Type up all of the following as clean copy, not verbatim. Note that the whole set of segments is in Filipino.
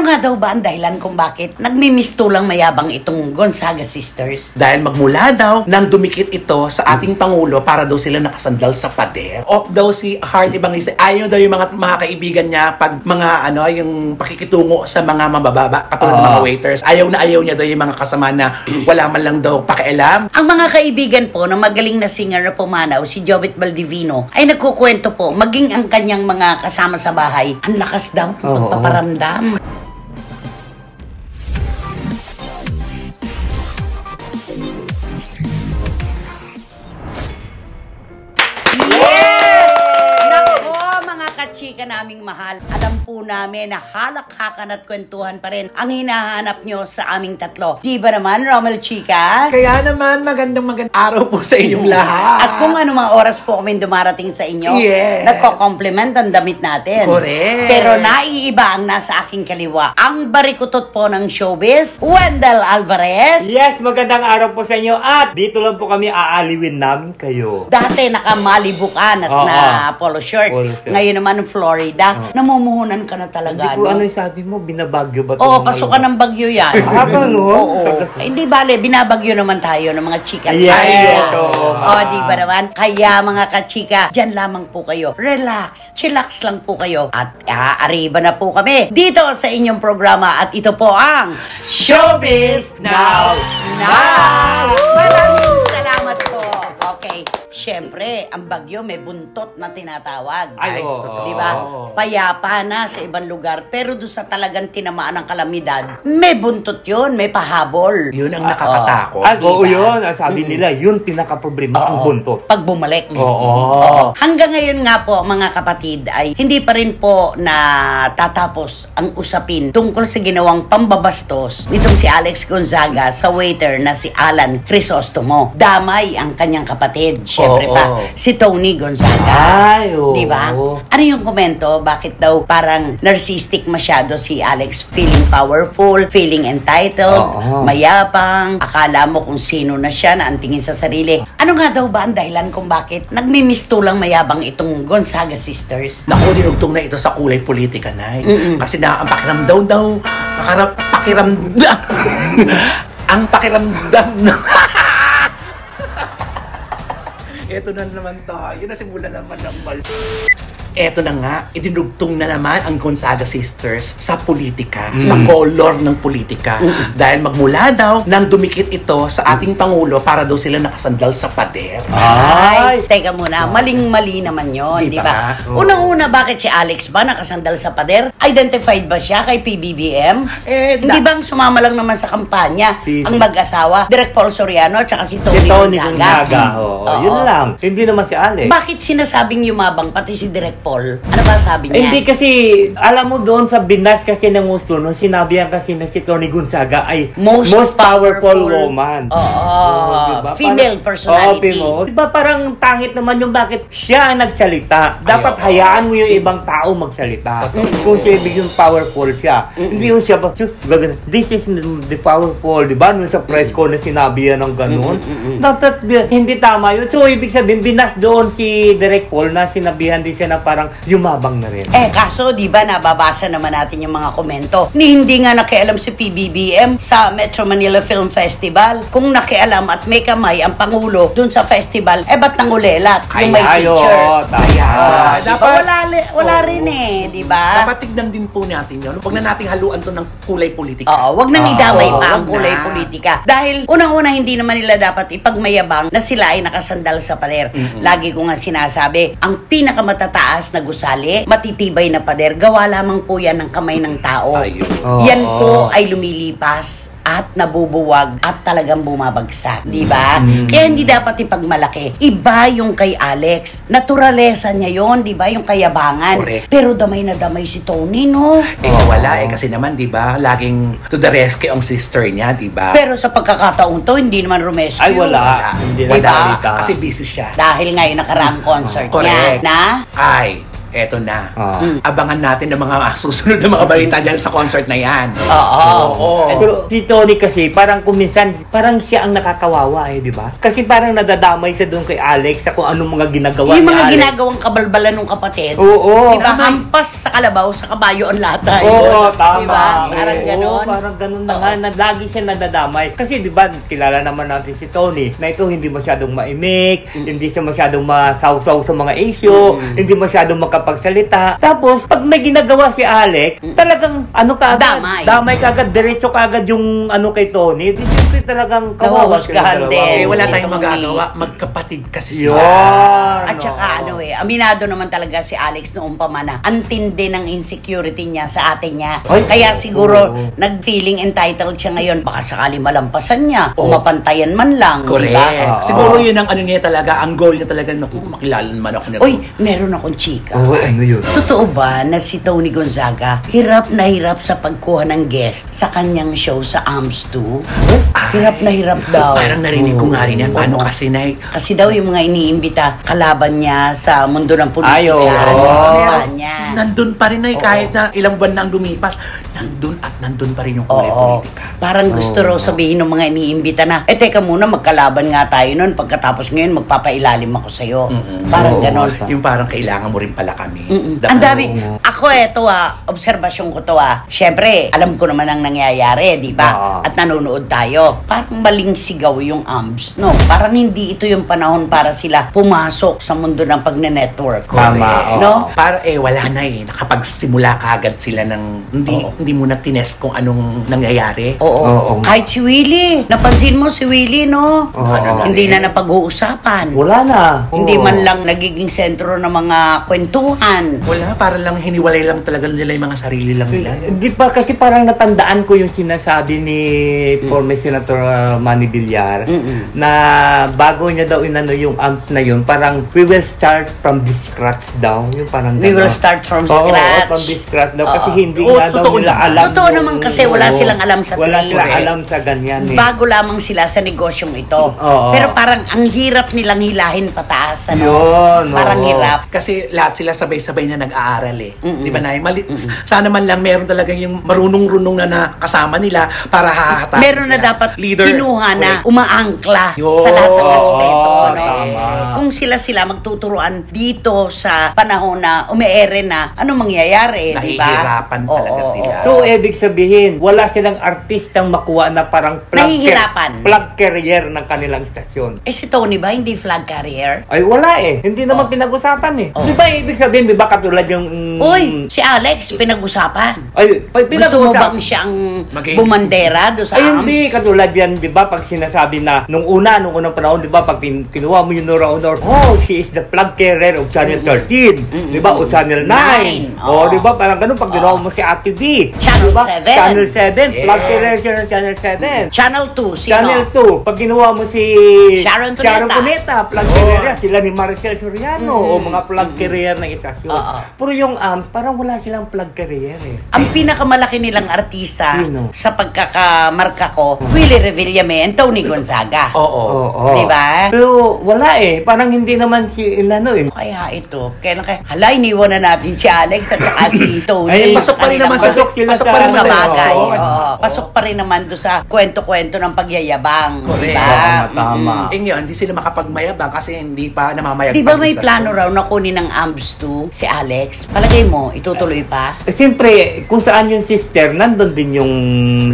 nga daw ba ang dahilan kung bakit nagmimistulang mayabang itong Gonzaga sisters? Dahil magmula daw nang dumikit ito sa ating Pangulo para daw sila nakasandal sa pader. O daw si Heart Evangelista, ayaw daw yung mga kaibigan niya pag mga yung pakikitungo sa mga mabababa, katulad ng mga waiters. Ayaw niya daw yung mga kasama na wala man lang daw pakialam. Ang mga kaibigan po ng magaling na singer na pumanaw, si Jovit Baldivino, ay nagkukwento po, maging ang kanyang mga kasama sa bahay, ang lakas daw ng pagpaparamdam. Chika naming mahal, alam po namin na halakhakan at kwentuhan pa rin ang hinahanap nyo sa aming tatlo. Di ba naman, Romel Chika? Kaya naman, magandang araw po sa inyong lahat. At kung ano mga oras po kami dumarating sa inyo, nagko-compliment ang damit natin. Correct. Pero naiiba ang nasa aking kaliwa. Ang barikutot po ng showbiz, Wendell Alvarez. Yes, magandang araw po sa inyo. At dito lang po kami aaliwin namin kayo. Dati nakamalibukan at na polo shirt. Ngayon naman Florida, namumuhunan ka na talaga. Hindi po ano yung sabi mo, binabagyo ba? Oo, pasukan ng bagyo yan. Oo. Hindi bale, binabagyo naman tayo ng mga chika. Di ba naman? Kaya mga kachika, dyan lamang po kayo. Relax, chillax lang po kayo. At arriba na po kami dito sa inyong programa. At ito po ang Showbiz Now! Maraming salamat po. Okay. Siyempre, ang bagyo may buntot na tinatawag. Ay, totoo. Diba? Payapa na sa ibang lugar. Pero doon sa talagang tinamaan ng kalamidad, may buntot yun, may pahabol. Yun ang nakakatakot. Oo, yun. Sabi nila, yun pinaka-problema ang buntot. Pag bumalik. Oo. Hanggang ngayon nga po, mga kapatid, ay hindi pa rin po natatapos ang usapin tungkol sa ginawang pambabastos nitong si Alex Gonzaga sa waiter na si Alan Crisostomo. Damay ang kanyang kapatid. Siyempre si Tony Gonzaga. Diba? Ano yung komento? Bakit daw parang narcissistic masyado si Alex? Feeling powerful, feeling entitled, mayabang, akala mo kung sino na siya na ang tingin sa sarili. Ano nga daw ba ang dahilan kung bakit nagmimistulang mayabang itong Gonzaga sisters? Naku, dinugtong na ito sa kulay politika, Nay. Kasi ang pakiramdam ang pakiramdam Ito na naman tayo, nasimulan naman ng mal. Eto na nga, idinugtong na naman ang Gonzaga sisters sa politika, sa color ng politika. Dahil magmula daw nang dumikit ito sa ating Pangulo para daw sila nakasandal sa pader. Ay, teka muna, maling-mali naman yon, di ba? Unang-una, bakit si Alex ba nakasandal sa pader? Identified ba siya kay PBBM? Hindi bang sumama lang naman sa kampanya ang mag-asawa, Direk Paul Soriano at saka si Tony Gonzaga? Yun lang. Hindi naman si Alex. Bakit sinasabing yumabang pati si Direk Paul? Ano ba sabi niya? Hindi kasi, alam mo doon sa binas kasi ng gusto, no, sinabihan kasi na si Tony Gonzaga ay most powerful woman. Diba? Female personality. Diba parang pangit naman yung bakit siya ang nagsalita. Dapat hayaan mo yung ibang tao magsalita. Kung siya ibig yung powerful siya. Hindi yung siya, this is the powerful. Diba? Nung sa press ko na sinabihan ng ganun. Dapat hindi tama yun. So, ibig sabihin, binas doon si Direk Paul na sinabihan din siya na parang yumabang na rin. Kaso, di ba, nababasa naman natin yung mga komento ni hindi nga nakialam si PBBM sa Metro Manila Film Festival. Kung nakialam at may kamay ang Pangulo dun sa festival, ba't nangulelat? Yung may picture. Diba? Wala rin di ba? Dapat tignan din po natin yun. Huwag na nating haluan to ng kulay politika. Huwag na idamay pa ang kulay politika. Dahil, unang-una, hindi naman nila dapat ipagmayabang na sila ay nakasandal sa pader. Lagi ko nga sinasabi, ang pinakamatataas na gusali, matitibay na pader, gawa lamang po yan ng kamay ng tao. Yan po ay lumilipas at nabubuwag at talagang bumabagsak, di ba? Kaya hindi dapat ipagmalaki. Iba yung kay Alex. Naturalesa niya yon, di ba? Yung kayabangan. Correct. Pero damay na damay si Tony, no? Wala kasi naman, di ba? Laging to the rescue ang sister niya, di ba? Pero sa pagkakataon to, hindi naman rumescue. Ay, wala. Hindi na diba? Kasi busy siya. Dahil ngayon nakaraang concert niya na eto na. Ah. Abangan natin ang mga susunod na mga balita dyan sa concert na yan. Oo. Pero si Tony kasi, parang kuminsan, parang siya ang nakakawawa di ba? Kasi parang nadadamay siya doon kay Alex sa kung anong mga ginagawa Yung ni mga Alex. ginagawang kabalbalan ng kapatid. Oo. Diba? Hampas sa kalabaw, sa kabayo ang lata. Oo, tama. Diba? Parang ganon. Oo, parang ganon na nga, na lagi siya nadadamay. Kasi di ba, kilala naman natin si Tony, na ito hindi masyadong maimik, hindi siya masyadong masawsaw sa mga issue, hindi masyadong makapagsalita. Tapos, pag may ginagawa si Alex, talagang, damay kagad, diretso kagad yung kay Tony. Di siyempre talagang kawawa Nahuhusgahan sila din. Wala Tony. tayong magagawa. Magkapatid kasi Yun. sila. At saka aminado naman talaga si Alex noong pa man na ang tindi ng insecurity niya sa ate niya. Ay, Kaya siguro nag-feeling entitled siya ngayon. Baka sakali malampasan niya o mapantayan man lang. Correct. Diba? Siguro yun ang niya talaga, ang goal niya talaga, makilala naman ako nito. Uy, meron akong chika. Oo, ano yun? Totoo ba na si Tony Gonzaga hirap na hirap sa pagkuha ng guest sa kanyang show sa AMS 2? Hirap na hirap daw. Parang narinig ko nga rin yan. Paano kasi na Kasi daw yung mga iniimbita kalaban niya sa mundo ng politika. Ay, oo. Niya. nandun pa rin na kahit na ilang buwan na ang lumipas, nandun pa rin yung kulay politika. Parang gusto raw sabihin ng mga iniimbita na, teka muna, magkalaban nga tayo nun. Pagkatapos ngayon, magpapailalim ako sa'yo. Parang ganon. Yung parang kailangan mo rin pala kami. Ang dami. Ako obserbasyon ko to Siyempre, alam ko naman ang nangyayari, di ba? At nanonood tayo. Parang maling sigaw yung AMS, no? Parang hindi ito yung panahon para sila pumasok sa mundo ng pagne-network. Tama, no? Para wala na nakapagsimula kaagad sila ng hindi mo na tines kung anong nangyayari. Oo. Kahit si Willie. Napansin mo si Willie, no? Hindi na napag-uusapan. Wala na. Hindi man lang nagiging sentro ng mga kwentuhan. Wala, para lang hiniwalay lang talaga nila yung mga sarili lang nila. Di ba kasi parang natandaan ko yung sinasabi ni former Senator Manny Villar na bago niya daw yung amp na yun, parang we will start from the scratch daw. Yung parang We will start from scratch. from the scratch daw. Kasi hindi nga daw totoo nila naman. alam. Totoo naman kasi wala silang alam sa Wala trade. silang alam sa ganyan Bago lamang sila sa negosyong ito. Pero parang ang hirap nilang hilahin pataas. Yun, Parang hirap. Kasi lahat sila sabay-sabay na nag-aaral Di ba, Nay? Sana man lang meron talaga yung marunong-runong na kasama nila para hahatakin Meron na sila. dapat Leader. kinuha na umaangkla Yun. sa lahat ng aspeto. Tama. Kung sila magtuturuan dito sa panahon na umeere na ano mangyayari, di ba? Nahihirapan talaga sila. So, ibig sabihin, wala silang artistang makuha na parang Nahihirapan. plug carrier ng kanilang istasyon. Si Tony ba hindi flag carrier? Ay, wala Hindi naman pinag-usapan Di ba, ibig sabihin, di ba, katulad yung... Uy, si Alex pinag-usapan. Ay, Gusto mo bang siyang bumandera do sa Ay, AMS? hindi. Katulad yan, di ba, pag sinasabi na, nung unang panahon, di ba, pag kinuha mo yung Nora Honor, she is the plug carrier of Channel 13. Di ba, o Channel 9. Di ba, parang ganun, pag kinuha mo si Ate D. Channel diba? 7. Channel 7. Plug carrier siya ng Channel 7. Channel 2, sino? Channel 2. Pag kinuha mo si Sharon Cuneta, plug carrier yan. Sila ni Maricel Soriano, o mga plug carrier ng istasyon. Pero yung AMS, parang wala silang plug carrier Ang pinakamalaki nilang artista Sino? sa pagkakamarka ko, Willie Revillame and Tony Gonzaga. Oo. Diba? Pero wala Parang hindi naman si Kaya ito, hala, iniwan na natin si Alex at saka si Tony. Ay, pasok pa rin naman siya. Pasok pa rin sa naman sa bagay. istasyon. Pasok pa rin naman doon sa kwento-kwento ng pagyayabang. Correct. Diba? Tama. Yun, hindi sila makapagmayabang kasi hindi pa namamayag. Di ba may plano raw na kunin ng AMS 2 si Alex? Palagay mo, itutuloy pa? Siyempre, kung saan yung sister, nandun din yung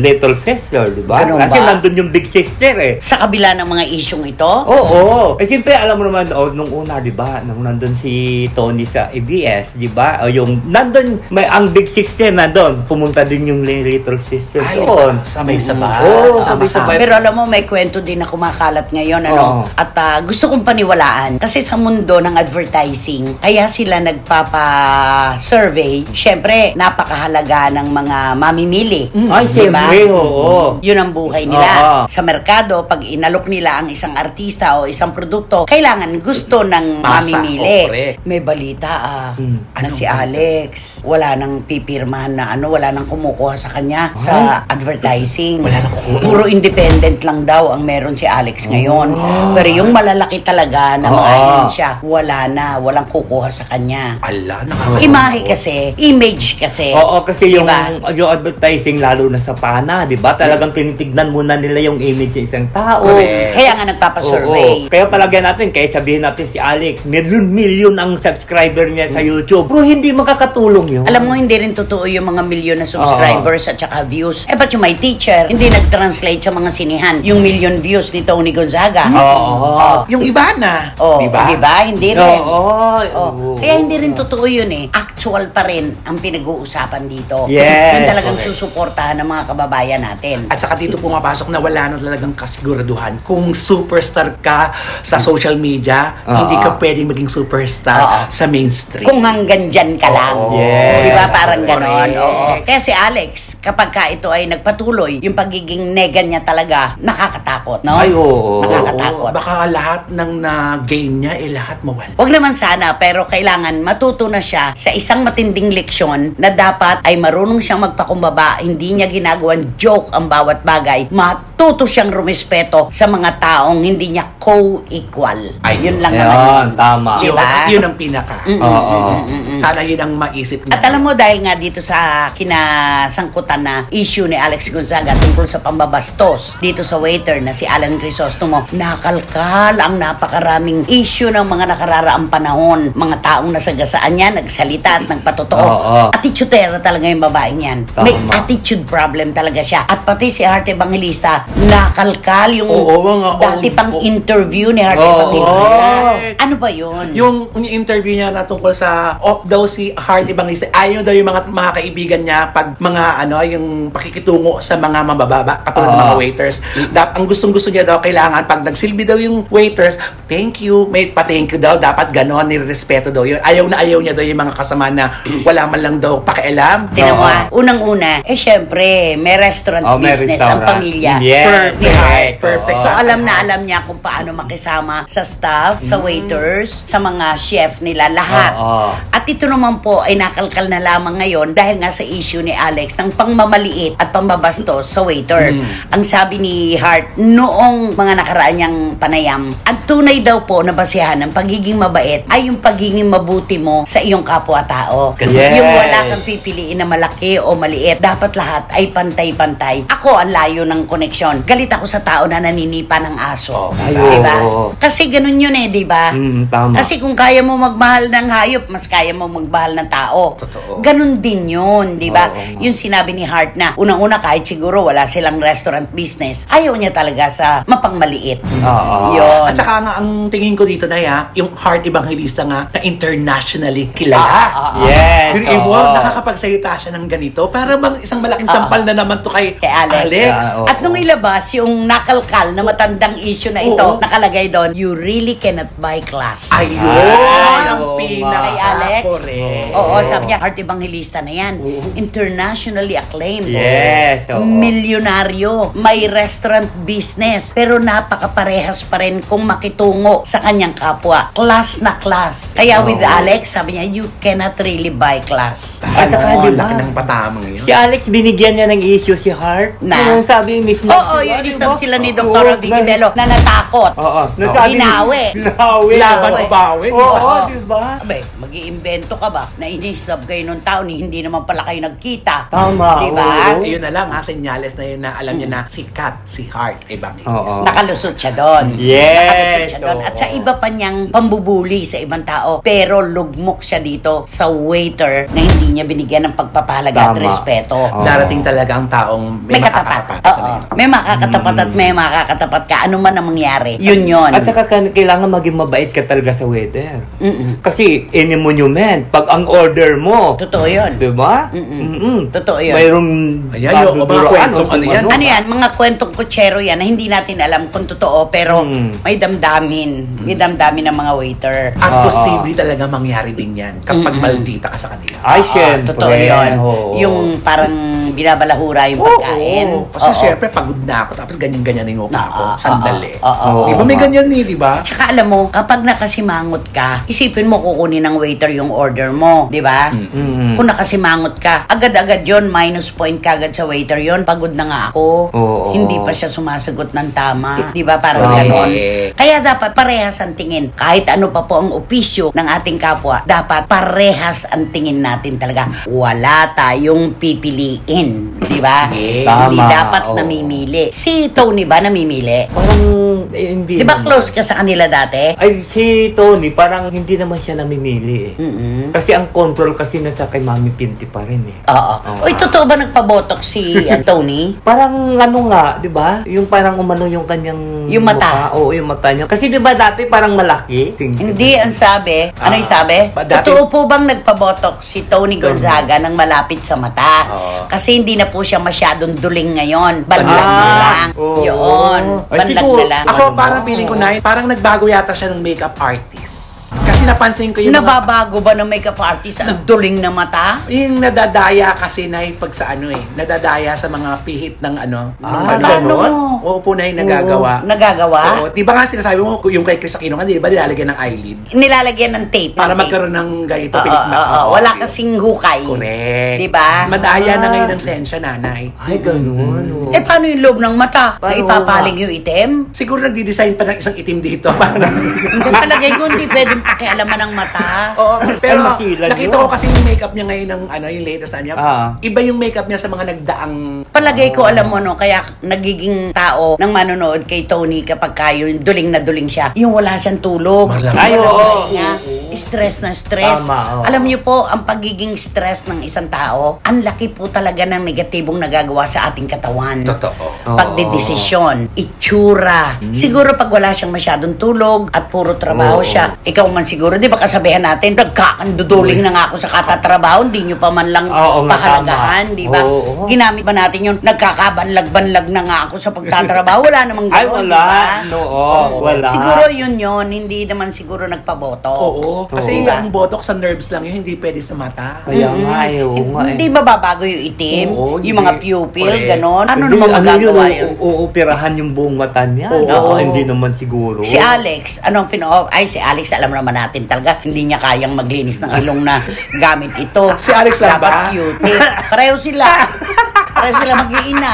little sister, di ba? Ganun Kasi ba? nandun yung big sister Sa kabila ng mga isyong ito? Oo. Siyempre, alam mo naman, nung una, di ba? Nung nandun si Tony sa ABS, di ba? Yung nandun, ang big sister nandun. Pumunta din yung little sister doon. Sabay-sabay. Oo, sabay-sabay. Pero alam mo, may kwento din na kumakalat ngayon, Oo. At gusto kong paniwalaan. Kasi sa mundo ng advertising, kaya sila nagpapa-survey. Syempre, napakahalaga ng mga mamimili. Ay, siyempre, oo. Yun ang buhay nila. Sa merkado, pag inalok nila ang isang artista o isang produkto, kailangan gusto ng mamimili. May balita na si Alex, wala nang pipirmahan na wala nang kumukuha sa kanya sa advertising. Wala na kukuha. Puro independent lang daw ang meron si Alex ngayon. Pero yung malalaki talaga na mga ahensya, wala na. Walang kukuha sa kanya. Ala, Imahe kasi, image kasi. Oo, kasi Diba? yung advertising, lalo na sa pana, di ba? Talagang tinitignan muna nila yung image ng isang tao. Correct. Kaya nga nagpapasurvey. Oo. Kaya palagyan natin, kahit sabihin natin si Alex, million ang subscriber niya sa YouTube. Pero hindi makakatulong yun. Alam mo, hindi rin totoo yung mga milyon na subscribers at saka views. Ba't yung my teacher, hindi nag-translate sa mga sinihan yung million views ni Tony Gonzaga? Oo. Yung iba na. Oh, Diba? diba? Hindi rin. Oo. Kaya hindi rin totoo yun eh. Actual pa rin ang pinag-uusapan dito. Yes, Yung talagang correct. susuportahan ng mga kababayan natin. At saka dito pumapasok na wala na talagang kasiguraduhan. Kung superstar ka sa social media, hindi ka pwedeng maging superstar sa mainstream. Kung hanggang dyan ka lang. Yes. Di ba? Parang ganon. Correct. Oo. Kaya si Alex, kapag ka ito ay nagpatuloy, yung pagiging nega niya talaga, nakakatakot. No? Ay, oo. Nakakatakot. Baka lahat ng na-gain niya, lahat mawala. Wag naman sana, pero kailangan matuto na siya sa isang matinding leksyon na dapat ay marunong siyang magpakumbaba, hindi niya ginagawang joke ang bawat bagay, matuto siyang rumispeto sa mga taong hindi niya co-equal. Ay, yun lang Ayan, naman. tama. Di Yun, ba? at yun ang pinaka. Oo. Sana yun ang maisip niya. At alam mo, dahil nga dito sa kinasangkutan na issue ni Alex Gonzaga tungkol sa pambabastos dito sa waiter na si Alan Crisostomo, nakalkal ang napakaraming issue ng mga nakararaang panahon. Mga taong nasagasaan niya, nagsalita at nagpatotoo. Oo. Attitudera talaga yung babaeng yan. Tama. May attitude problem talaga siya. At pati si Heart Evangelista, nakalkal yung Oo, mga dati old- pang interview ni Heart Oo. Evangelista. Correct. Ano ba yun? Yung interview niya na tungkol sa off daw si Heart Evangelista, ayaw daw yung mga kaibigan niya pag mga yung pakikitungo sa mga mabababa katulad ng mga waiters. Ang gustong-gusto niya daw kailangan pag nagsilbi daw yung waiters, thank you, may pa-thank you daw, dapat ganon, nirespeto daw yun. Ayaw niya daw yung mga kasama na wala man lang daw pakialam. Tinan mo unang-una, syempre, may restaurant Oh, may business ang restaurant. pamilya. Yes. Ni Heart. Perfect. So, alam niya kung paano makisama sa staff, sa waiters, sa mga chef nila, lahat. Oo. At ito naman po ay nakalkal na lamang ngayon dahil nga sa issue ni Alex ng pangmamaliit at pambabastos sa waiter. Ang sabi ni Heart, noong mga nakaraan niyang panayam, ang tunay daw po na basihan ng pagiging mabait ay yung pagiging mabuti mo sa iyong kapwa-tao. Yes. Yung wala kang pipiliin na malaki o maliit. Dapat lahat ay pantay-pantay. Ako, ang layo ng koneksyon. Galit ako sa tao na naninipa ng aso. Ay, Diba? oo. Kasi ganun yun diba? Tama. Kasi kung kaya mo magmahal ng hayop, mas kaya mo magmahal ng tao. Totoo. Ganun din yun, diba? Oo. Yung sinabi ni Heart na, unang-una kahit siguro wala silang restaurant business, ayaw niya talaga sa mapangmaliit. Oo. Yun. At saka nga, ang tingin ko dito na yung Heart Evangelista nga na internationally kilala. Yes. Yung Ibo, nakakapagsalita siya ng ganito. Para bang isang malaking sampal na naman to kay Alex. Oo. At nung ilabas yung nakalkal na matandang issue na ito, Oo. nakalagay doon, you really cannot buy class. Ayun, Ay, ang oo, pinaka. Kay Alex. Correct. Oo, sabi niya, Heart Evangelista na yan. Internationally acclaimed. Yes. Oo. Milyonaryo. May restaurant business. Pero napakaparehas pa rin kung makitungo sa kanyang kapwa. Class na class. Kaya with Alex, sabi niya, you cannot really buy class. At saka, Ano, diba? laki ng patamang yun. Si Alex, binigyan niya ng issue si Heart. Na? Yung sabi, Miss Oo, yung in-stop sila ni Dr. Vicky Bello na natakot. Oo. Nasabi, Binawi. Binawi. Laban oo. o bawi. Oo, diba? Abe, mag-iimbento ka ba na in-stop kayo nung taon, hindi naman pala kayo nagkita. Tama. Diba? Oo. Ayun na lang senyales na yun na alam niya na sikat si Heart Evangelista. Oo. Nakalusot siya doon. Yes, Nakalusot siya doon. At sa oo. iba pa niyang pambubuli sa ibang tao. Pero lugmok siya dito sa waiter na hindi niya binigyan ng pagpapahalaga at Tama. respeto. Oo. Darating talaga ang taong May katapat. Oo. May makakatapat at may makakatapat ka. Ano man ang mangyari. Yun yun. At saka kailangan maging mabait ka talaga sa waiter. Mm-mm. Kasi any monument, pag ang order mo, Totoo yun. diba? Totoo yun. Mayroong Ayan, yung mga baduduroan, kwentong ano yan. Ano yan? Mga kwentong kutsero yan na hindi natin alam kung totoo pero may damdamin. May damdamin ng mga waiter. At Oo. posible talaga mangyari din yan kapag maldita ka sa kanila. Ay, Oo, syempre. totoo yun. Oo. Yung parang binabalahura yung pagkain. Kasi syempre, pagod na ako, tapos ganyan-ganyan yung mukha ko. Sandali. Di ba may ganyan di ba? Tsaka alam mo, kapag nakasimangot ka, isipin mo kukunin ng waiter yung order mo, di ba? Kung nakasimangot ka, agad-agad yon minus point kagad sa waiter yon. Pagod na nga ako. Hindi pa siya sumasagot ng tama. Di ba? Parang ganon. Kaya dapat parehas ang tingin. Kahit ano pa po ang opisyo ng ating kapwa, dapat parehas ang tingin natin talaga. Wala tayong pipiliin. Di ba? Hindi dapat namimili. Si Tony ba namimili? Parang hindi. Di ba close ka sa kanila dati? Ay, si Tony, parang hindi naman siya namimili Kasi ang control kasi nasa kay Mami Pinti pa rin Oo. Uy, totoo ba nagpabotox si Tony? Parang ano nga, di ba? Yung parang umano yung kanyang Yung mata. mukha. Oo, yung mata niya. Kasi di ba dati parang malaki? Hindi, ang sabi. Ano yung sabi? Dati- Totoo po bang nagpabotox si Tony Gonzaga ng malapit sa mata? Kasi hindi na po siya masyadong duling ngayon. Banlag na lang. Yun. Ay, Banlag siguro, na lang. Ako parang feeling ko na, parang nagbago yata siya ng makeup artist. Kasi napansin ko yung Nababago ba ng makeup artist ang duling na mata? yung nadadaya kasi na pag sa nadadaya sa mga pihit ng ganon? Oo po na nagagawa. Nagagawa? Oo. Di ba nga sinasabi mo, yung kay Chris Aquino nga, di ba nilalagyan ng eyelid? Nilalagyan ng tape. Para ng tape. magkaroon ng ganito, Oo, pilik na. oo. Wala kasing hukay. Correct. Di ba? Madaya na ngayon ng sensya, nanay. Ay, ganun. Paano yung loob ng mata? Na Paano ipapaling yung itim? Siguro nagdi-design pa ng isang itim dito. Para Hindi palagay ko, hindi pwedeng pakialaman ng mata. Oo, pero Ay, masilan nakita yun. ko kasi yung makeup niya ngayon ng yung latest niya. Iba yung makeup niya sa mga nagdaang Palagay ko, alam mo no, kaya nagiging tao ng manonood kay Tony kapag kayo, duling na duling siya, yung wala siyang tulog. Ay, oo. Stress na stress. Tama, oo. Alam niyo po, ang pagiging stress ng isang tao, ang laki po talaga ng negatibong nagagawa sa ating katawan. Totoo. Pagdedesisyon, itsura. Siguro pag wala siyang masyadong tulog at puro trabaho siya, ikaw man siguro, di ba kasabihan natin, nagkakanduduling na nga ako sa katatrabaho, hindi nyo pa man lang Oo nga, pahalagahan, tama. di ba? Oo. Ginamit ba natin yun, nagkakabanlag-banlag na nga ako sa pagtatrabaho, wala namang Ay, gano'n, di wala. ba? Wala. Siguro yun, hindi naman siguro nagpabotox. Oo. Kasi Oo. ang botox sa nerves lang yun, hindi pwede sa mata. Kaya nga, oo nga. Hindi ba babago yung itim? Oo, yung hindi. mga pupil, Correct. ganon? Ano Hindi, naman magagawa yun? Uupirahan yung buong mata niya. Oo. Hindi naman siguro. Si Alex, si Alex, alam naman natin talaga, hindi niya kayang maglinis ng ilong na gamit ito. Si Alex lang ba? Dapat cutie. Pareho sila. Pareho sila mag-iina.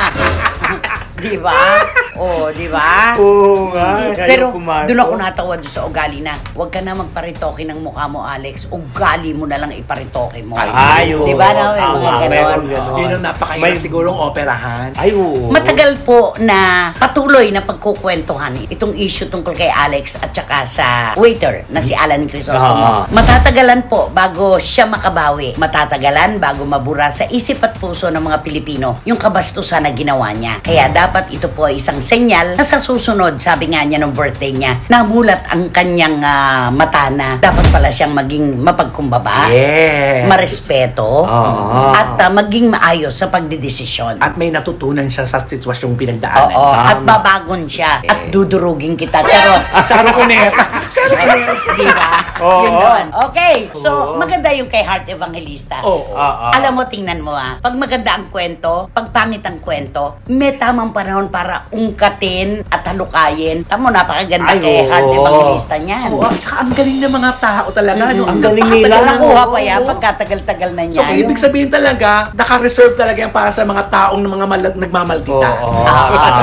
Di ba? Di ba? Oo nga. Pero doon ako natawa doon sa ugali na huwag ka na magparitoke ng mukha mo, Alex. Ugali mo na lang iparitoke mo. Ay, oo. Di ba na? May Tama, mga ganon. meron ganon. Yun ang napakahirap sigurong operahan. Ay, oo. Matagal po na patuloy na pagkukwentuhan itong issue tungkol kay Alex at saka sa waiter na si Alan Crisostomo. Matatagalan po bago siya makabawi. Matatagalan bago mabura sa isip at puso ng mga Pilipino yung kabastusan na ginawa niya. Kaya dapat ito po ay isang senyal na sa susunod, sabi nga niya nung birthday niya, namulat ang kanyang mata na dapat pala siyang maging mapagkumbaba, marespeto, at maging maayos sa pagdidesisyon. At may natutunan siya sa sitwasyong pinagdaanan. Oo, at babagon siya. At dudurugin kita. Charot. Charo Cuneta. Diba? Oo. Yun yun. Okay. So, maganda yung kay Heart Evangelista. Oo. Alam mo, tingnan mo pag maganda ang kwento, pag pangit ang kwento, may tamang panahon para ungkatin at halukayin. Tamo, napakaganda Ay, kay oo. Heart Evangelista niyan. Oo, at saka ang galing ng mga tao talaga. No? Ang galing nila. Nakuha pa yan pagkatagal-tagal na So, niyan. ibig sabihin talaga, naka-reserve talaga yan para sa mga taong ng mga nagmamaldita.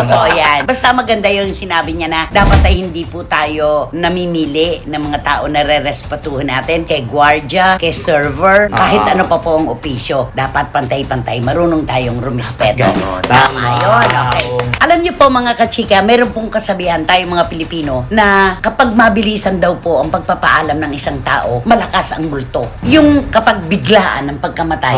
Totoo yan. Basta maganda yung sinabi niya na dapat ay hindi po tayo namimili ng mga tao na re-respatuhin natin kay gwardiya, kay server, kahit ano pa po ang opisyo. Dapat pantay-pantay, marunong tayong rumispeto. Ganon. Tama yun. Okay. Alam niyo po mga kachika, meron pong kasabihan tayong mga Pilipino na kapag mabilisan daw po ang pagpapaalam ng isang tao, malakas ang multo. Yung kapag biglaan ang pagkamatay.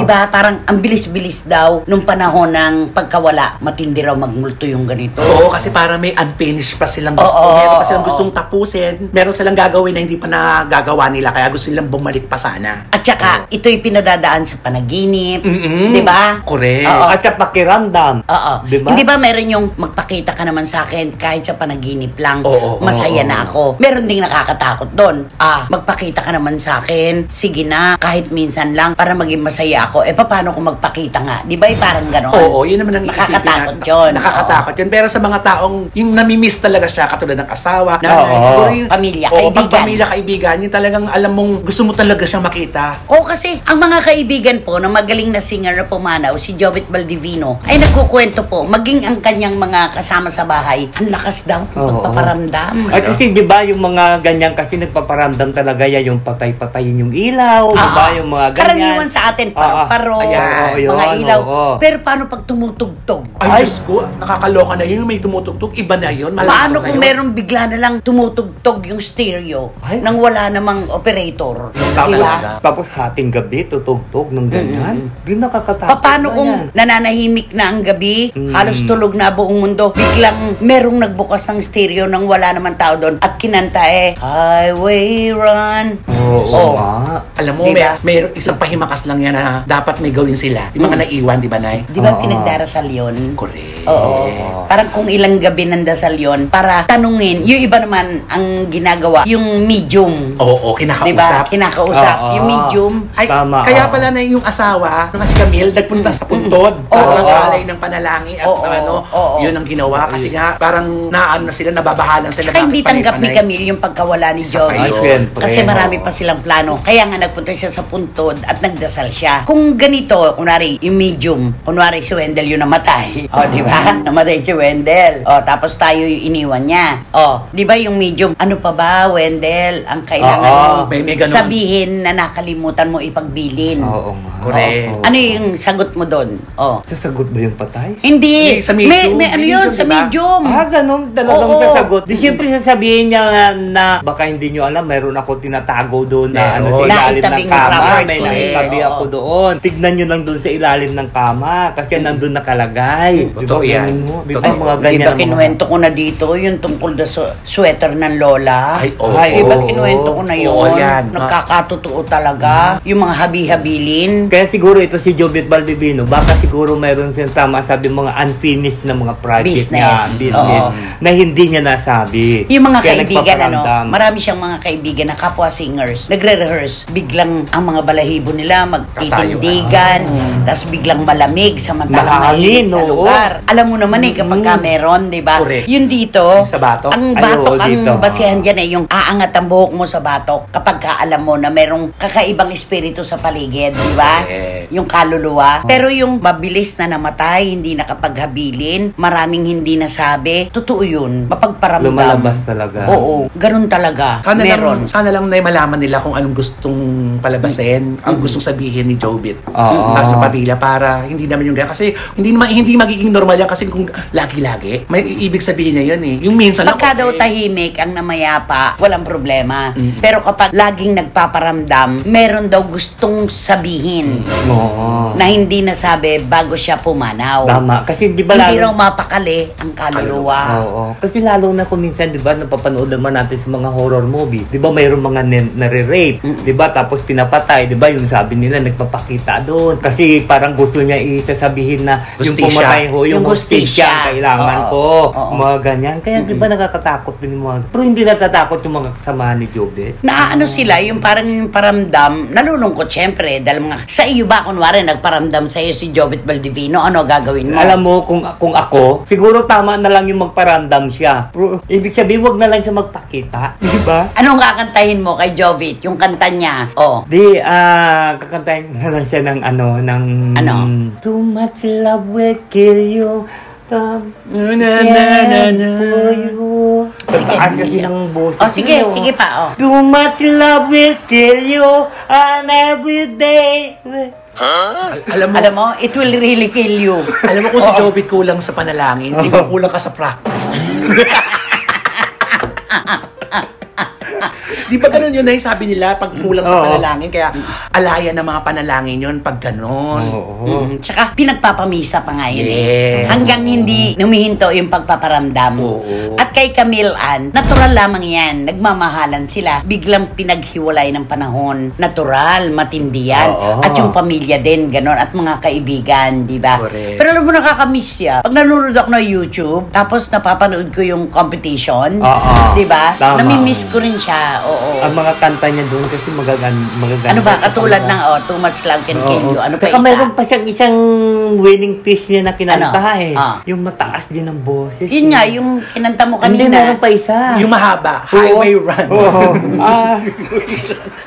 Di ba? Parang ang bilis-bilis daw nung panahon ng pagkawala, matindi raw magmulto yung ganito. Oo, kasi parang may unfinished pa silang gusto. Meron pa silang gustong tapusin. Meron silang gagawin na hindi pa nagagawa nila. Kaya gusto nilang bumalik pa sana. At saka, ito'y pinadadaan sa panaginip. Di ba? Correct. Oo. At sa pakiramdam. Oo. Diba? Hindi ba meron rin yung magpakita ka naman sa akin kahit sa panaginip lang. Oo, Masaya oo, na ako. Meron ding nakakatakot doon. Magpakita ka naman sa akin. Sige na, kahit minsan lang para maging masaya ako. Paano kung magpakita nga? Di ba parang gano'n? Oo, yun naman ang iisipin Nakakatakot yun. Nakakatakot yun. Pero sa mga taong yung namimiss talaga siya, katulad ng asawa, nanay, Oo. siguro yung Pamilya, oo, kaibigan. pag pamilya, kaibigan, yung talagang alam mong gusto mo talaga siyang makita. Kasi ang mga kaibigan po na magaling na singer na pumanaw, si Jovit Baldivino, ay nagkukwento po, maging ang kanyang mga kasama sa bahay, ang lakas daw ng Oo. pagpaparamdam. At kasi di ba yung mga ganyan kasi nagpaparamdam talaga yan, yung patay-patayin yung ilaw, di ba yung mga ganyan. Karaniwan sa atin, paro-paro, Ayan, mga yun, ilaw. oo. Pero paano pag tumutugtog? Ay, Diyos ko, nakakaloka na yun. May tumutugtog, iba na yun. Malakas Paano na kung yun. merong bigla na lang tumutugtog yung stereo Ay. nang wala namang operator? Tapos, Diba? tapos hating gabi, tutugtog ng ganyan. Di nakakatakot Paano na kung yan. nananahimik na ang gabi, halos tulog na buong mundo, biglang merong nagbukas ng stereo nang wala naman tao doon at kinanta Highway Run. Oo nga. Alam mo, Diba? may isang pahimakas lang yan na dapat may gawin sila. Yung mga naiwan, di ba, Nay? Di ba Oo. pinagdarasal yun? Correct. Oo. Parang kung ilang gabi ng dasal yon para tanungin, yung iba naman ang ginagawa, yung medium. Oo, kinakausap. Di ba? Kinakausap. Oo. Yung medium. Ay, Tama, kaya oo. pala na yung asawa, nung si Camille, nagpunta sa puntod para Oo. mag-alay ng panalangin at Oo. Oo. yun ang ginawa. Kasi nga, parang naano na sila, nababahalan sila. Tsaka hindi bakit tanggap ni panay-panay. Camille yung pagkawala ni Isa pa Joey. Ay, yun. syempre. Kasi marami pa silang plano. Kaya nga nagpunta siya sa puntod at nagdasal siya. Kung ganito, kunwari, yung medium, kunwari si Wendell yung namatay. O, di ba? Namatay si Wendell. O, tapos tayo yung iniwan niya. O, di ba yung medium, ano pa ba, Wendell, ang kailangan Oo. mo May ganun. sabihin na nakalimutan mo ipagbilin. Oo nga. Correct. Oo. Ano yung sagot mo doon? O. Sasagot ba yung patay? Hindi. Sa medium. May ano May yun, medium, sa diba? medium. Ganun talagang Oo. sasagot. Di siyempre sasabihin niya na baka hindi nyo alam, meron ako tinatago doon na ano sa Meron. ilalim ng Naitabing kama. property. May naitabi Oo. ako doon. Tignan nyo lang doon sa ilalim ng kama kasi nandun nakalagay. Totoo yan. Ganun mo? Di ba Totoo. mga Di ganyan? ba ang mga- kinuwento ko na dito yung tungkol sa sweater ng lola? Ay, oo. Ay, Di ba oo. kinuwento ko na yun? Oo, yan. Nagkakatotoo talaga. Yung mga habi-habilin. Kaya siguro ito si Jovit Baldivino, baka siguro mayroon siyang tama sabi mga unfinished na mga project niya, Business. business, Oo. na hindi niya nasabi. Yung mga Kaya kaibigan, nagpaparamdam. marami siyang mga kaibigan na kapwa singers. Nagre-rehearse. Biglang ang mga balahibo nila magtitindigan. Tapos biglang malamig samantalang Mahangin, mainit sa oo. lugar. Alam mo naman kapag ka meron, di ba? Correct. Yun dito, Yung sa batok? ang Ay, batok oo, ang dito. basihan dyan yung aangat ang buhok mo sa batok kapag ka alam mo na merong kakaibang espiritu sa paligid, di ba? Correct. Yung kaluluwa. Pero yung mabilis na namatay, hindi nakapaghabilin, maraming hindi nasabi, totoo yun. Mapagparamdam. Lumalabas talaga. Oo, ganun talaga. Meron. Sana lang na malaman nila kung anong gustong palabasin, ang gustong sabihin ni Jovit Oo. sa pamilya para hindi naman yung ganyan. Kasi hindi magiging normal yan kasi kung lagi-lagi, may ibig sabihin niya yun eh. Yung minsan lang, Pagka daw tahimik ang namayapa, walang problema. Mm. Pero kapag laging nagpaparamdam, meron daw gustong sabihin Oo. na hindi nasabi bago siya pumanaw. Tama. Kasi di ba Hindi lalo... raw mapakali ang kaluluwa. Oo. Kasi lalo na kung minsan, di ba, napapanood naman natin sa mga horror movie. Di ba, mayroong mga nare-rape. Di ba, tapos pinapatay. Di ba, yung sabi nila, nagpapakita doon. Kasi parang gusto niya isasabihin na yung Hustisya. pumatay ho, yung Yung hustisya ang hustisya. kailangan Oo. ko. Oo. Mga ganyan. Kaya di ba, nakakatakot din yung mga... Pero hindi natatakot yung mga kasama ni Jovit. Naano sila, yung parang yung paramdam, nalulungkot syempre, dahil mga, sa iyo ba, kunwari, nagparamdam sa iyo si Jovit Baldivino, ano gagawin mo? Alam mo, kung ako, siguro tama na lang yung magparamdam siya. Pero, ibig sabihin, wag na lang siya magpakita. Di ba? Anong kakantahin mo kay Jovit? Yung kanta niya. Oh. Di, kakantahin na lang siya ng ano. Too much love will kill you. For you. Sige. Taas kasi ng boses. Oh, sige, niyo. sige pa, oh. Too much love will kill you on every day. alam mo, Alam mo, it will really kill you. alam mo kung si Jovit kulang sa panalangin, ikaw kulang ka sa practice. Di ba ganun yun, sabi nila, pag kulang sa panalangin, kaya alaya ng mga panalangin yun pag ganun. Tsaka pinagpapamisa pa nga yun Yes. hanggang hindi humihinto yung pagpaparamdam. At kay Camille Ann, natural lamang yan. Nagmamahalan sila. Biglang pinaghiwalay ng panahon. Natural, matindi yan. At yung pamilya din, ganon. At mga kaibigan, di ba? Correct. Pero alam mo, nakakamiss siya. Pag nanonood ako ng YouTube, tapos napapanood ko yung competition, di ba? Tama. Namimiss ko rin siya. Oo. Ang mga kanta niya doon kasi magaganda. Ano ba? Katulad ng Too Much Love Can Kill You. Ano pa Saka isa? mayroon pa siyang isang winning piece niya na kinanta Ano? Yung mataas din ang boses. Yun nga, yung kinanta mo Hindi, kanina. meron pa isa. Yung mahaba, Highway Run.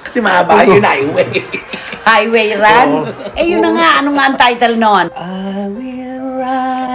Kasi mahaba yung highway. Highway Run? Yun na nga. Ano nga ang title nun?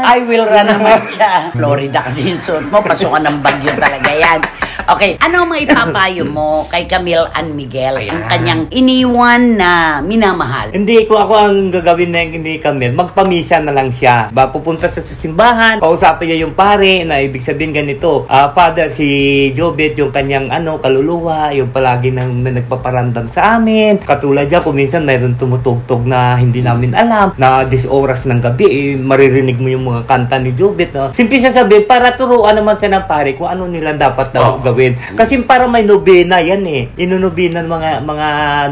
I will run naman siya. Florida kasi yung suot mo. Pasukan ng bagyo talaga yan. Okay. Ano ang mga ipapayo mo kay Camille Ann Miguel? Ang kanyang iniwan na minamahal. Hindi, kung ako ang gagawin na hindi kami, magpamisa na lang siya. Pupunta sa simbahan, kausapin niya yung pare na ibig sabihin ganito. Father, si Jobet, yung kanyang kaluluwa, yung palagi nang nagpaparandam sa amin. Katulad niya, kung minsan mayroon tumutugtog na hindi namin alam, na 10 oras ng gabi, maririnig mo yung mga kanta ni Jobet. No? Simple siya sabihin, para turuan naman siya ng pare kung ano nila dapat gawin. Kasi para may nobena yan Inunobina mga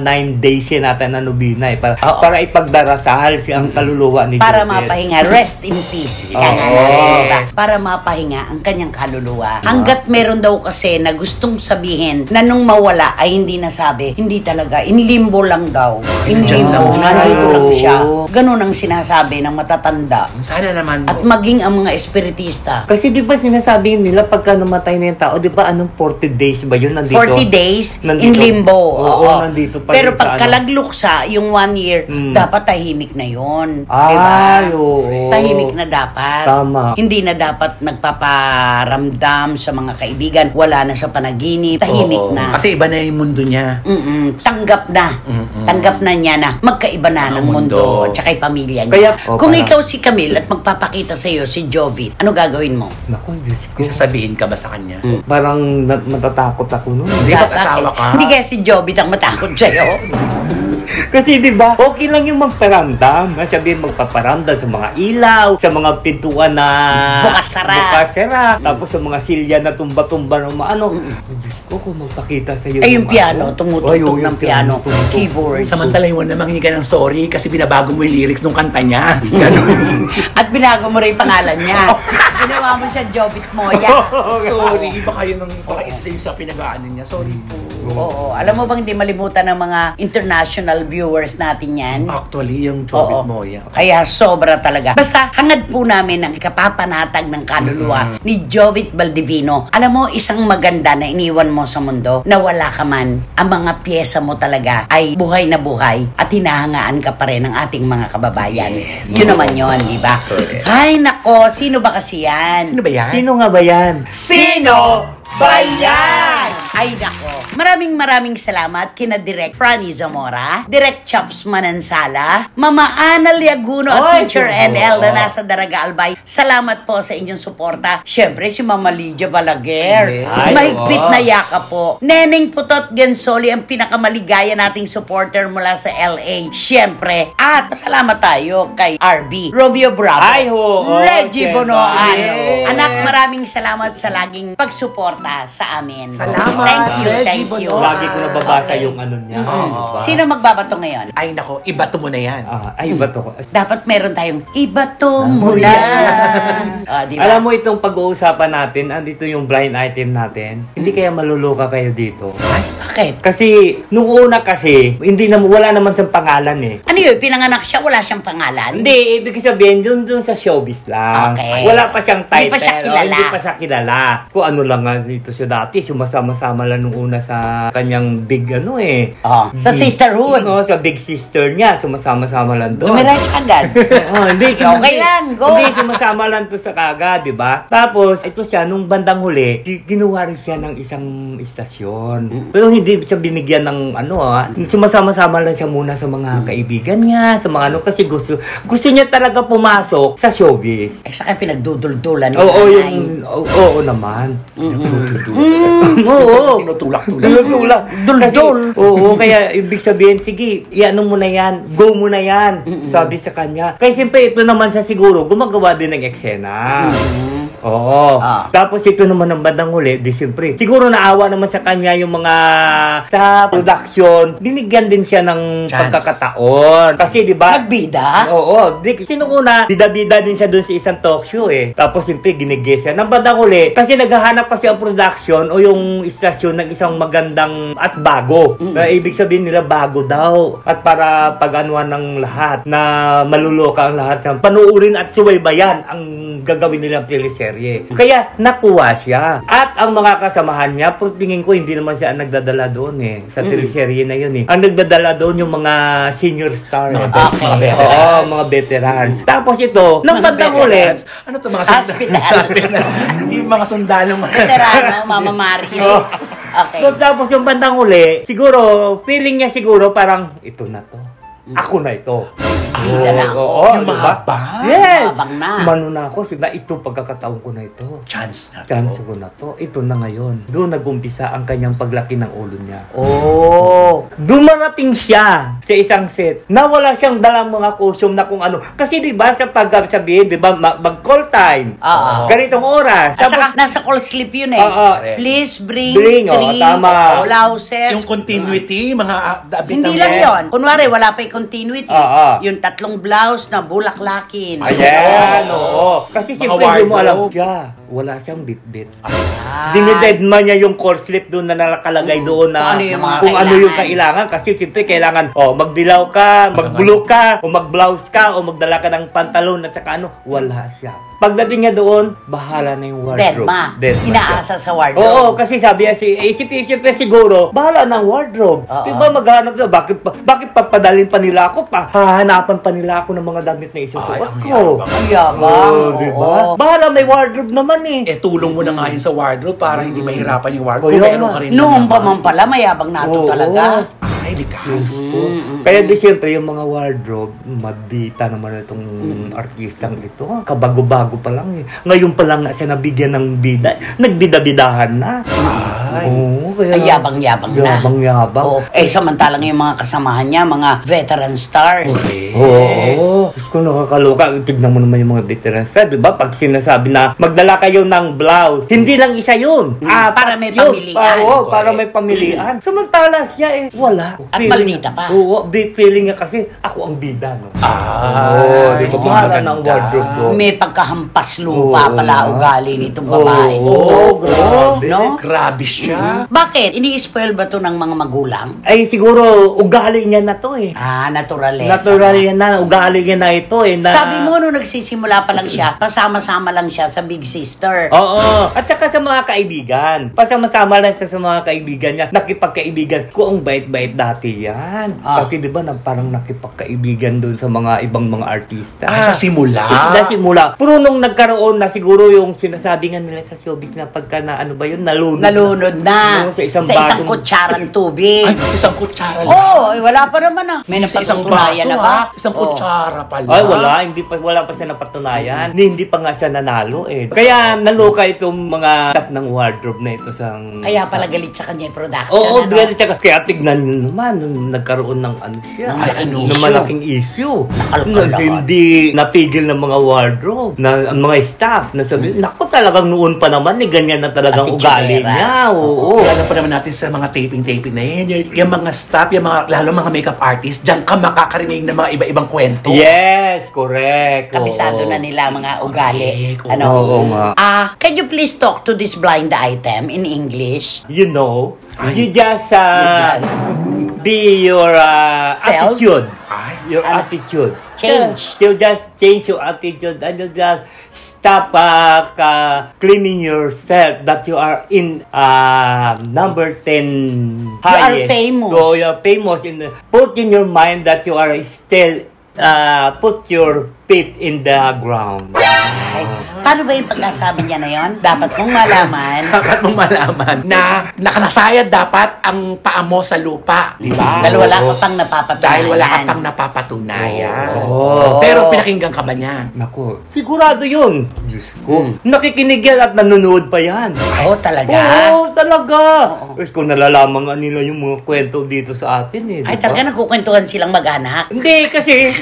9 days yan natin na nobena para ipagdarasal ang kaluluwa ni Para Jobet. mapahinga. Rest in peace. Ika nga natin, diba? Para mapahinga ang kanyang kaluluwa. Hanggat meron daw kasi na gustong sabihin na nung mawala ay hindi nasabi. Hindi talaga. Inlimbo lang daw. Inlimbo. Nandito lang siya. Ganun ang sinasabi ng matatanda. Sana naman. At maging ang mga espiritista. Kasi di ba sinasabi nila pagka namatay na yung tao, di ba anong 40 days ba yun? Nandito, 40 days nandito, in limbo. Oo, nandito pa Pero yun pag kalagluksa, yung 1 year, dapat tahimik na yun. Ay, diba? oo. Tahimik na dapat. Tama. Hindi na dapat nagpaparamdam sa mga kaibigan. Wala na sa panaginip. Tahimik na. Kasi iba na yung mundo niya. Tanggap na. Tanggap na niya na magkaiba na ng mundo at saka yung pamilya niya. Kaya, Kung ikaw si Camille at magpapakita sa iyo si Jovit, ano gagawin mo? Naku, Diyos ko. Sasabihin ka ba sa kanya? Parang matatakot ako nun. Hindi, mag-asawa ka. Hindi kaya si Jovit ang matakot sa'yo. Kasi di ba okay lang yung magparamdam. Sabihin magpaparamdam sa mga ilaw, sa mga pintuan na bukas-sara. Tapos sa mga silya na tumba-tumba ng ano. Diyos ko, kung magpakita sa iyo. Yung piano, tumutugtog ng piano, keyboard. Samantala yung naman hingi ka ng sorry kasi binabago mo yung lyrics ng kanta niya. Ganun. At binago mo rin yung pangalan niya. Ginawa mo siya Jovit Moya. Sorry, iba kayo ng isa sa pinag-aanin niya. Sorry po. Oo. Alam mo bang hindi malimutan ng mga international viewers natin yan? Actually, yung Jobit Moya. Kaya sobra talaga. Basta hangad po namin ang ikapapanatag ng kaluluwa ni Jovit Baldivino. Alam mo, isang maganda na iniwan mo sa mundo na wala ka man, ang mga pyesa mo talaga ay buhay na buhay at hinahangaan ka pa rin ng ating mga kababayan. Yes. Yun naman yun, di ba? Correct. Ay nako, sino ba kasi yan? Sino ba yan? Sino nga ba yan? Sino ba yan? Ay nako. Maraming salamat kina Direk Franny Zamora, Direk Chops Manansala, Mama Ana Liaguno at Ay, Teacher oo. NL na nasa Daraga Albay. Salamat po sa inyong suporta. Siyempre si Mama Lydia Balaguer. Ay, Mahigpit oo. na yaka po. Neneng Putot Gensoli ang pinakamaligaya nating supporter mula sa LA. Siyempre. At pasalamat tayo kay RB, Romeo Bravo, Ay, oo. Reggie Siyempre. Bonoan. Yes. Anak, maraming salamat sa laging pagsuporta sa amin. Salamat, Thank you, Reggie thank you. Bonoan. Lagi ko nababasa yung ano niya. Oo. Sino magbabato ngayon? Ay nako, ibato mo na yan. Ay, ba to? Dapat meron tayong ibato mo na. Diba? Alam mo itong pag-uusapan natin, andito yung blind item natin. Hindi kaya maluluka kayo dito? Ay, bakit? Kasi, nung una kasi, wala naman siyang pangalan eh. Ano yun? Pinanganak siya, wala siyang pangalan? Hindi, ibig sabihin, dun sa showbiz lang. Okay. Wala pa siyang title. Hindi pa siya kilala. Hindi pa siya kilala. Kung ano lang nga dito siya dati, sumasama-sama lang nung una sa kanyang big Sa sisterhood. Oo, sa big sister niya, sumasama-sama lang doon. Dumiretso agad. Hindi, Okay lang, go. Hindi, sumasama lang to sa kaga, di ba? Tapos, ito siya, nung bandang huli, ginawa rin siya ng isang istasyon. Pero hindi siya binigyan ng sumasama-sama lang siya muna sa mga kaibigan niya, sa mga kasi gusto niya talaga pumasok sa showbiz. Saka pinagduduldulan. Oo naman. Tinutulak-tulak. Duldul. Duldul. Oo, kaya ibig sabihin, sige, iano mo na yan, go mo na yan, sabi sa kanya. Kaya siyempre, ito naman siya siguro, gumagawa din ng eksena. Oo. Tapos ito naman ang bandang huli, di siyempre. Siguro naawa naman sa kanya yung mga sa production, binigyan din siya ng Chance. pagkakataon. Kasi di ba? Nagbida? Oo. Sino una, bida-bida din siya doon sa isang talk show eh. Tapos siyempre, ginigis siya. Nang bandang huli, kasi naghahanap pa siya ang production o yung istasyon ng isang magandang at bago. Kaya ibig sabihin nila bago daw. At para pag-anuan ng lahat na maluloka ang lahat. Panuurin at suwaybayan ang gagawin nilang teleserye. Kaya nakuha siya. At ang mga kasamahan niya, pero tingin ko hindi naman siya ang nagdadala doon eh. Sa teleserye na yun eh. Ang nagdadala doon yung mga senior star. Mga Okay. veterans. Oo, mga veterans. Tapos ito, nang bandang huli, Ano to mga Hospital. Yung mga sundalong. Veterano, Mama Mario. Okay. tapos yung bandang huli, siguro, feeling niya siguro parang, ito na to. Ako na ito. Bida na ako. Oo, Yung diba? mahabang. Yes! Mahabang na. Mano na ako. Sige, ito pagkakataon ko na ito. Chance na to. Chance ko na to. Ito na ngayon. Doon nag-umpisa ang kanyang paglaki ng ulo niya. Oh. Dumarating siya sa isang set na wala siyang dalang mga costume na kung ano. Kasi di ba sa pagsabihin, di ba, mag-call time. Oo. Ganitong oras. At saka, nasa call slip yun eh. Oo. Please bring Bring, 3 tama. blouses. Yung continuity, mga Hindi lang yun. Kunwari, wala pa yung continuity. Yung 3 blouse na bulaklakin. Ayan, oo. Kasi Mga siyempre hindi mo alam wardrobe. siya. Wala siyang bit-bit. Ah. Dinidedma niya yung call slip doon na nakalagay doon na Kung ano yung mga kung ano yung kailangan. kailangan. Kasi siyempre kailangan, magdilaw ka, mag-blue ka, o mag-blouse ka, o magdala ka ng pantalon at saka ano, wala siya. Pagdating niya doon, bahala na yung wardrobe. Deadma. Deadma Inaasa sa siya. wardrobe. Oo, kasi sabi niya, siyempre siguro, bahala ng wardrobe. Oo. Diba maghanap na, bakit papadalin pa nila ako, hahanapan pa nila ako ng mga damit na isusuot Ay, ang ko. yabang. Ang yabang. Oo, diba? Oo. Bahala, may wardrobe naman eh. Tulong mo na nga yun sa wardrobe para hindi mahirapan yung wardrobe. Kaya Kung meron nga. ka rin Noong pa naman. man pala, mayabang na ito Oo. talaga. Ay, likas. Kaya di siyempre yung mga wardrobe, mabita naman itong artistang ito. Kabago-bago pa lang eh. Ngayon pa lang na siya nabigyan ng bida. Nagbida-bidahan na. Ay. Oo, kaya... Ay, yabang-yabang na. Yabang-yabang. Oo. Samantalang yung mga kasamahan niya, mga veteran stars. Okay. Oo. Diyos ko, nakakaloka. Tignan mo naman yung mga veteran stars. Diba? Pag sinasabi na magdala kayo ng blouse, hindi lang isa yun. Para may Yun, pamilian. Oo, para may pamilian. Samantala siya eh, wala. At Feeling- maldita pa. Oo, feeling niya kasi ako ang bida. No? Ah, di ba? Bahala ng wardrobe doon. May pagkahampas lupa Oo. pala ugali nitong babae. Oo, grabe. No? Grabe siya. Bakit? Ini-spoil ba to ng mga magulang? Ay, siguro, ugali niya na to eh. Naturalesa. Natural yan na, ugali niya na ito eh. Na... Sabi mo, nung nagsisimula pa lang siya, pasama-sama lang siya sa Big Sister. Oo. At saka sa mga kaibigan. Pasama-sama lang siya sa mga kaibigan niya. Nakipagkaibigan. Kung ang bait-bait dati yan. Kasi di ba parang nakipagkaibigan doon sa mga ibang mga artista. Ay, sa simula. Sa simula. Pero nung nagkaroon na siguro yung sinasabi nga nila sa showbiz na pagka na ano ba yun, Nalunod na. Oo, sa isang isang batong- kutsarang tubig. Ay, isang kutsara lang. Oo, wala pa naman ah. May Sa isang napatutunayan baso, na ba? Isang Oo. kutsara pala. Ay, wala pa siya napatunayan. Hindi pa nga siya nanalo eh. Kaya naluka itong mga tap ng wardrobe na ito sa... Kaya pala galit sa kanya yung production. Oo, ano? bigat siya. Kaya tignan nyo naman, nung nagkaroon ng ano siya. Ng Malaking issue. Nakalkalakad. Na hindi napigil ng mga wardrobe, na ang mga staff, na sabi, naku talagang noon pa naman, ganyan na talagang Attitudera. ugali niya. Oo. Alam pa naman natin sa mga taping na yun, yung mga staff, yung mga, lalo mga makeup artists, diyan ka makakarinig ng mga iba-ibang kwento. Yes, correct. Kabisado Oo. na nila mga ugali. Correct. Ano? Oo nga. Can you please talk to this blind item in English? You know, Ay. you just be your Self? attitude. Ay. Your Ano? attitude. Change. You just change your attitude and you just stop claiming yourself that you are in number 10 highest. famous. So you're famous. Put in your mind that you are still put your feet in the ground. Ay, paano ba yung pagkasabi niya na yon? Dapat mong malaman. Dapat mong malaman na nakanasayad dapat ang paa mo sa lupa. Di ba? Dahil wala ka pang napapatunayan. Dahil wala ka pang napapatunayan. Oo. Pero pinakinggan ka ba niya? Naku, sigurado yun. Diyos ko. Nakikinig yan at nanonood pa yan. Oo, talaga. Oo, talaga. Tapos kung nalalaman nga nila yung mga kwento dito sa atin eh. Ay, di ba? talaga nagkukwentuhan silang mag-anak. Hindi, kasi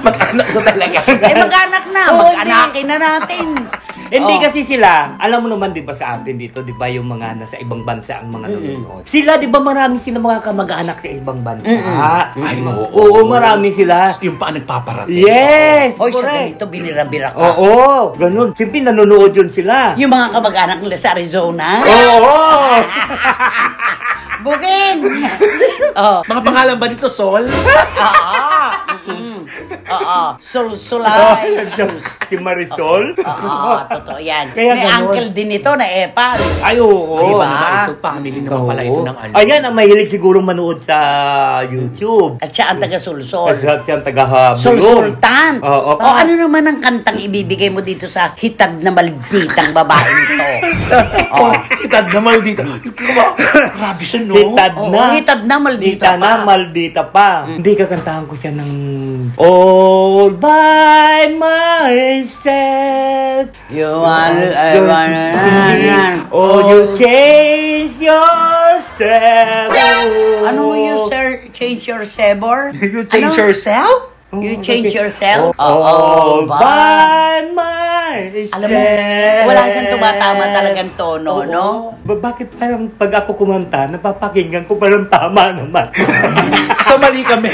Mag-anak ko talaga. Eh, mag-anak na. Oo, Mag-anakin na natin. hindi Oh. kasi sila, alam mo naman 'di ba sa atin dito, 'di ba yung mga nasa ibang bansa ang mga nanonood. Sila 'di ba marami sila mga kamag-anak sa ibang bansa. Ay, oo. Oo, marami sila. Yung paa nagpaparating. Yes, Hoy, sa correct. ganito, binirabira ka. Oo, ganun. Siyempre nanonood yun sila. Yung mga kamag-anak nila sa Arizona. Oo. Booking! Oh. Mga pangalan ba dito, Sol? Oo. Sulsulay. Si Marisol? Oo, totoo yan. Kaya May ganun. uncle din ito na Epal. Ay, oo. Diba? diba? Ito, family naman pala ito ng ano. Ayan, ang mahilig siguro manood sa YouTube. At siya ang taga-sulsol. Kasi siyang taga-Bulong. Sulsultan. Oo. O ano naman ang kantang ibibigay mo dito sa hitad na malditang babaeng to? Oh, kitad naman dito. Grabe siya, no? Hitad Oo, na. hitad na, maldita Hitad na, pa. maldita pa. Hindi kakantahan ko siya ng All by myself. You wanna, Oh, you change yourself. Ano you, sir? Change your sebor? You change Ano? yourself? You change yourself? All by myself. Alam mo, wala siyang tumatama talagang tono, no? Bakit parang pag ako kumanta, napapakinggan ko parang tama naman? So, mali kami.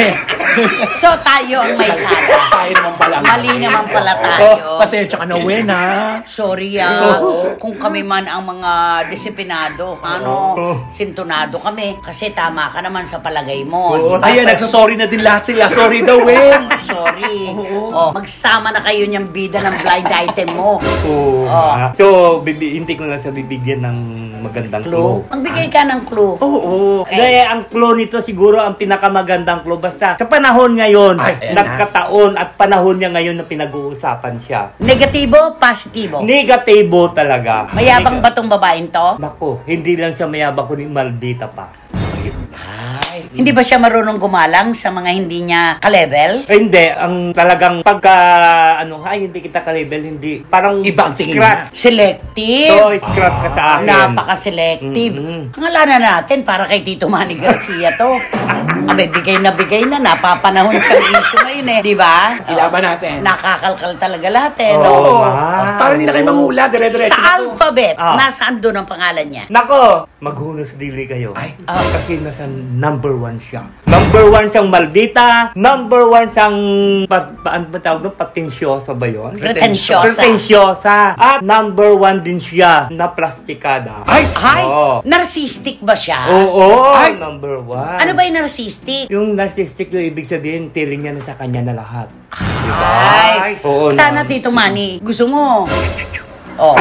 So, tayo ang may sala. Tayo naman pala. Mali naman pala tayo. Oh, pasensya ka na, Wena. Sorry kung kami man ang mga disiplinado, sintonado kami. Kasi tama ka naman sa palagay mo. Oo, di ba? Ayan, nagsasorry na din lahat sila. Sorry daw, Wen. Sorry. Oh, magsama na kayo niyang bida ng blind item mo. Oo. Oh. So, hindi ko na sa bibigyan ng magandang clue. Magbigay ka ng clue. Oo. Dahil ang clue nito siguro ang pinakamagandang clue. Basta sa panahon ngayon, Ay, ayan nagkataon at panahon niya ngayon na pinag-uusapan siya. Negatibo, positibo. Negatibo talaga. Mayabang ba tong babaeng to? Nako, hindi lang siya mayabang kundi maldita pa. Hindi ba siya marunong gumalang sa mga hindi niya ka-level? Hindi, ang talagang pagka, hindi kita ka-label, hindi. Parang Iba ang tingin scratch. Selective. So, scratch ka sa akin. Napaka-selective. Pangalanan natin para kay Tito Manny Garcia to. Abay, bigay na. Napapanahon siyang issue ngayon eh. Di ba? Ilaban natin. Nakakalkal talaga lahat eh. Oo. No? Oo. Wow. Para hindi na kayo mangula. Dire-diretso Sa na to. alphabet, Ah. nasaan doon ang pangalan niya? Nako, maghunos dili kayo. Ay. Kasi nasa number 1 siya. Number 1 siyang maldita. Number 1 siyang, ano ba tawag doon? Patensyosa ba yun? Pretensyosa. Pretensyosa. At number 1 din siya na plastikada. Ay! Ay, Oo. narcissistic ba siya? Oo, Ay. number 1. Ano ba yung narcissistic? Yung narcissistic yung ibig sabihin, tiring niya na sa kanya na lahat. Ay, Oo wala na naman. Tito Manny. Gusto mo? Oh.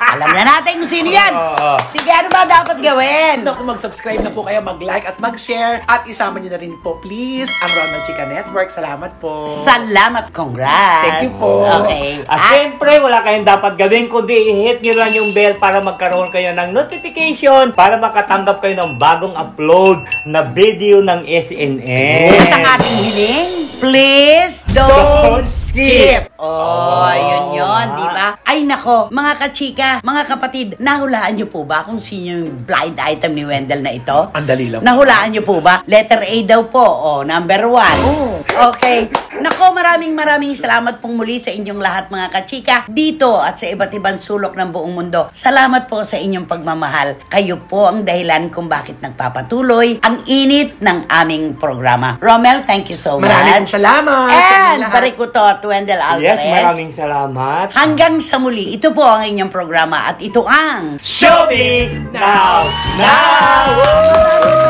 Alam na natin kung sino yan. Oo. Sige, ano ba dapat gawin? Kung mag-subscribe na po kayo, mag-like at mag-share. At isama niyo na rin po, please, ang Ronald Chica Network. Salamat po. Salamat, congrats. Thank you po. Okay. At syempre, wala kayong dapat gawin kundi i-hit nyo lang yung bell para magkaroon kayo ng notification para makatanggap kayo ng bagong upload na video ng SNN. At ang ating hiling, please don't skip. Oh, yun, di ba? Ay nako, mga kachika, mga kapatid, nahulaan niyo po ba kung sino yung blind item ni Wendell na ito? Ang dali lang. Nahulaan niyo po ba? Letter A daw po. Oh, number 1. Okay. Nako, maraming salamat pong muli sa inyong lahat mga kachika dito at sa iba't ibang sulok ng buong mundo. Salamat po sa inyong pagmamahal. Kayo po ang dahilan kung bakit nagpapatuloy ang init ng aming programa. Romel, thank you so Maraming much. salamat. sa And inyong lahat. Barikuto at Wendell Alvarez. Yes, maraming salamat. Hanggang sa muli, ito po ang inyong programa at ito ang Showbiz Now! Now!